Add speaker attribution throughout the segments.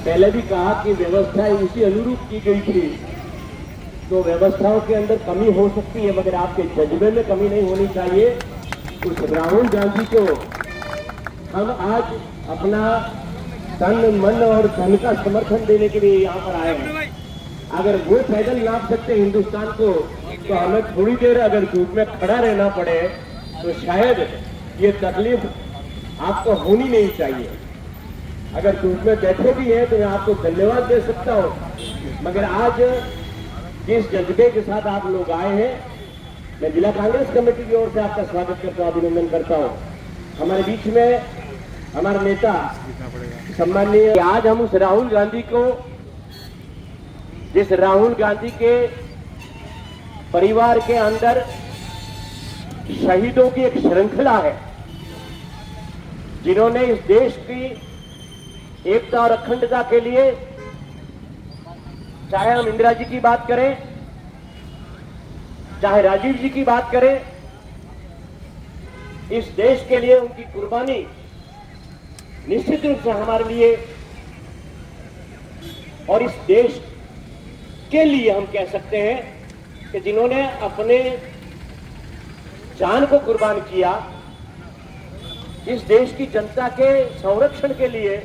Speaker 1: पहले भी कहा कि व्यवस्था उसी अनुरूप की गई थी, तो व्यवस्थाओं के अंदर कमी हो सकती है मगर आपके जज्बे में कमी नहीं होनी चाहिए। उस राहुल गांधी को हम आज अपना तन मन और धन का समर्थन देने के लिए यहाँ पर आए हैं। अगर वो पैदल नाप सकते हिंदुस्तान को, तो हमें थोड़ी देर अगर धूप में खड़ा रहना पड़े तो शायद ये तकलीफ आपको होनी नहीं चाहिए। अगर धूप में बैठे भी हैं तो मैं आपको धन्यवाद दे सकता हूँ, मगर आज जिस जज्बे के साथ आप लोग आए हैं, मैं जिला कांग्रेस कमेटी की ओर से आपका स्वागत करता हूँ, अभिनंदन करता हूँ। हमारे बीच में हमारे नेता सम्माननीय, आज हम उस राहुल गांधी को, जिस राहुल गांधी के परिवार के अंदर शहीदों की एक श्रृंखला है, जिन्होंने इस देश की एकता और अखंडता के लिए, चाहे हम इंदिरा जी की बात करें, चाहे राजीव जी की बात करें, इस देश के लिए उनकी कुर्बानी निश्चित रूप से हमारे लिए और इस देश के लिए हम कह सकते हैं कि जिन्होंने अपने जान को कुर्बान किया इस देश की जनता के संरक्षण के लिए,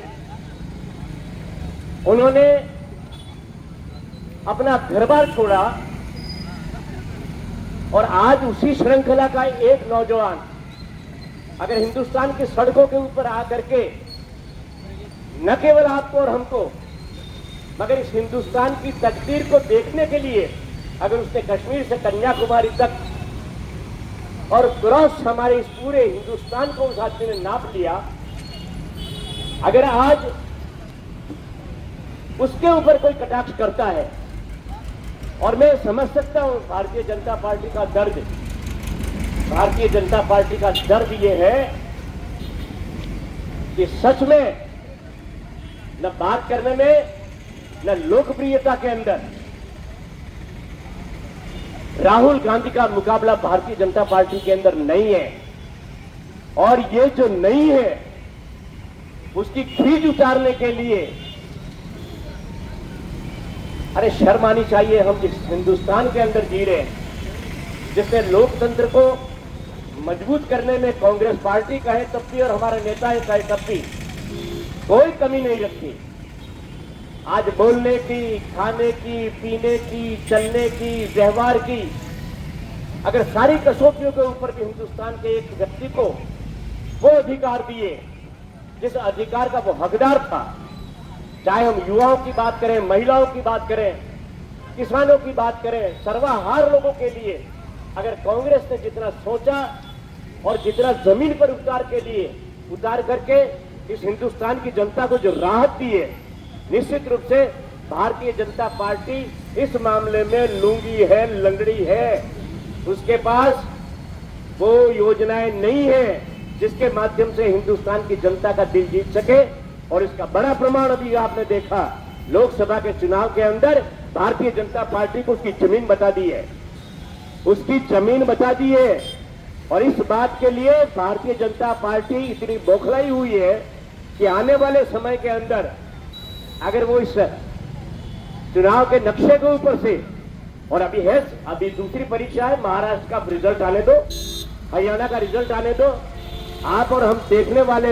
Speaker 1: उन्होंने अपना घर-बार छोड़ा और आज उसी श्रृंखला का एक नौजवान अगर हिंदुस्तान की सड़कों के ऊपर आकर के न केवल आपको और हमको मगर इस हिंदुस्तान की तकदीर को देखने के लिए अगर उसने कश्मीर से कन्याकुमारी तक और क्रॉस हमारे इस पूरे हिंदुस्तान को उस आदमी ने नाप लिया, अगर आज उसके ऊपर कोई कटाक्ष करता है, और मैं समझ सकता हूं भारतीय जनता पार्टी का दर्द, भारतीय जनता पार्टी का दर्द ये है कि सच में न बात करने में न लोकप्रियता के अंदर राहुल गांधी का मुकाबला भारतीय जनता पार्टी के अंदर नहीं है। और ये जो नहीं है उसकी खींच उतारने के लिए, अरे शर्म आनी चाहिए। हम जिस हिंदुस्तान के अंदर जी रहे हैं, जिसने लोकतंत्र को मजबूत करने में कांग्रेस पार्टी कहे तब भी और हमारे नेता कहे तब भी कोई कमी नहीं रखी। आज बोलने की, खाने की, पीने की, चलने की, व्यवहार की, अगर सारी कसौटियों के ऊपर भी हिंदुस्तान के एक व्यक्ति को वो अधिकार दिए जिस अधिकार का वो हकदार था, चाहे हम युवाओं की बात करें, महिलाओं की बात करें, किसानों की बात करें, सर्वाहार लोगों के लिए अगर कांग्रेस ने जितना सोचा और जितना जमीन पर उतार करके इस हिंदुस्तान की जनता को जो राहत दी है, निश्चित रूप से भारतीय जनता पार्टी इस मामले में लूंगी है, लंगड़ी है। उसके पास वो योजनाएं नहीं है जिसके माध्यम से हिंदुस्तान की जनता का दिल जीत सके। और इसका बड़ा प्रमाण अभी आपने देखा, लोकसभा के चुनाव के अंदर भारतीय जनता पार्टी को उसकी जमीन बता दी है, उसकी जमीन बता दी है। और इस बात के लिए भारतीय जनता पार्टी इतनी बौखलाई हुई है कि आने वाले समय के अंदर अगर वो इस चुनाव के नक्शे के ऊपर से, और अभी दूसरी परीक्षा है, महाराष्ट्र का रिजल्ट आने दो, हरियाणा का रिजल्ट आने दो, आप और हम देखने वाले